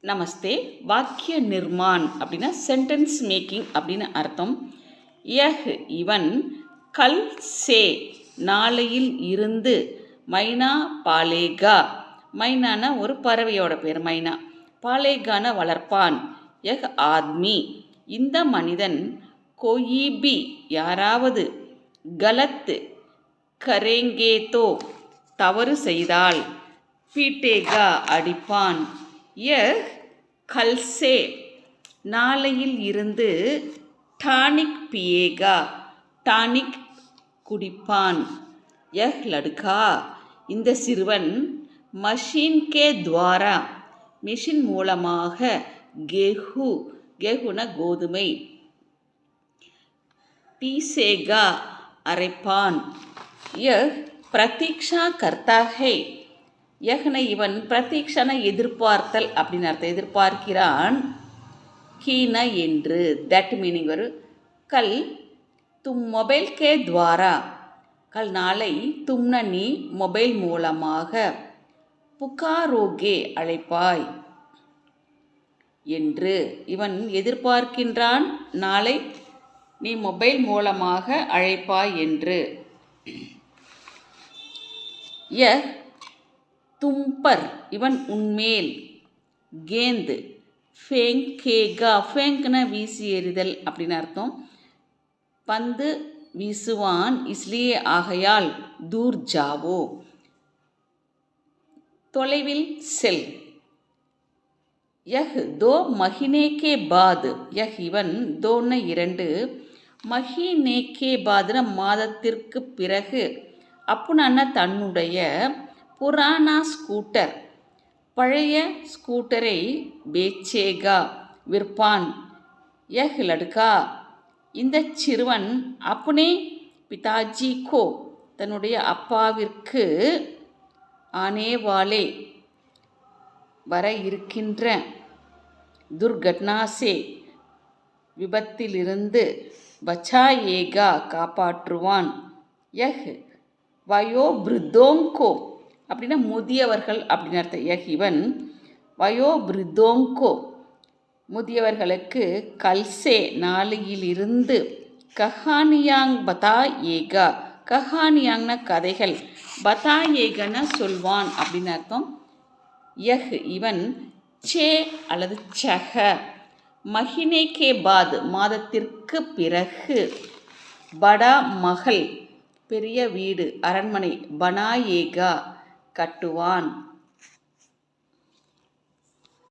நமஸ்தே. வாக்கிய நிர்மான் அப்படின்னா sentence making அப்படின்னு அர்த்தம். யஹ் இவன், கல் சே நாளையில் இருந்து, மைனா பாலேகா மைனான ஒரு பறவையோட பேர் மைனா, பாலேகான வளர்ப்பான். யஹ் ஆத்மி இந்த மனிதன், கோயிபி யாராவது, கலத் கரேங்கேதோ தவறு செய்தால், பீட்டேகா அடிப்பான். யஹ் கல்சே நாளையில் இருந்து, டானிக் பியேகா டானிக் குடிப்பான். யஹ் லடுகா இந்த சிறுவன், மஷீன் கே துவாரா மிஷின் மூலமாக, கேகுன கோதுமை, பீசேகா அரைப்பான். யஹ் பிரதீக்ஷா கர்த்தா ஹை யஹ்ன இவன், பிரதீக்ஷான எதிர்பார்த்தல் அப்படின்னு அர்த்தம், எதிர்பார்க்கிறான். கீன என்று, தட் மீனிங் வரும். கல் தும் மொபைல் கே துவாரா கல் நாளை, தும்ன நீ மொபைல் மூலமாக, புகாரோகே அழைப்பாய் என்று. இவன் எதிர்பார்க்கின்றான், நாளை நீ மொபைல் மூலமாக அழைப்பாய் என்று. யஹ் தும்பர் இவன் உன்மேல், கேந்து ஃபேங்கேகா ஃபேங்க்ன வீசி எறிதல் அப்படின்னு அர்த்தம், பந்து வீசுவான். இஸ்லியே ஆகையால், தூர் ஜாவோ தொலைவில் செல். யஹ் தோ மஹினே கே பாத் யஹ் இவன், தோன்ன இரண்டு, மஹினே கே பாத்ன மாதத்திற்கு பிறகு, அப்புனான தன்னுடைய, புராணா ஸ்கூட்டர் பழைய ஸ்கூட்டரை, பேச்சேகா விற்பான். யஹ் லடுகா இந்த சிறுவன், அப்புனே பிதாஜி கோ தன்னுடைய அப்பாவிற்கு, ஆனேவாலே வர இருக்கின்ற, துர்கட்னாசே விபத்திலிருந்து, பச்சாயேகா காப்பாற்றுவான். யஹ் வயோபிருத்தோங்கோ அப்படின்னா முதியவர்கள் அப்படின்னு அர்த்தம். யஹ் இவன், வயோபிருத்தோங்கோ முதியவர்களுக்கு, கல்சே நாளையிலிருந்து, கஹானியாங் பதா ஏகா கஹானியாங்ன கதைகள், பதா ஏகன சொல்வான் அப்படின்னு அர்த்தம். யஹ் இவன், சே அல்லது சஹ மஹினே கே பாத் மாதத்திற்கு பிறகு, படா மகள் பெரிய வீடு அரண்மனை, பனாயேகா கட்டுவான்.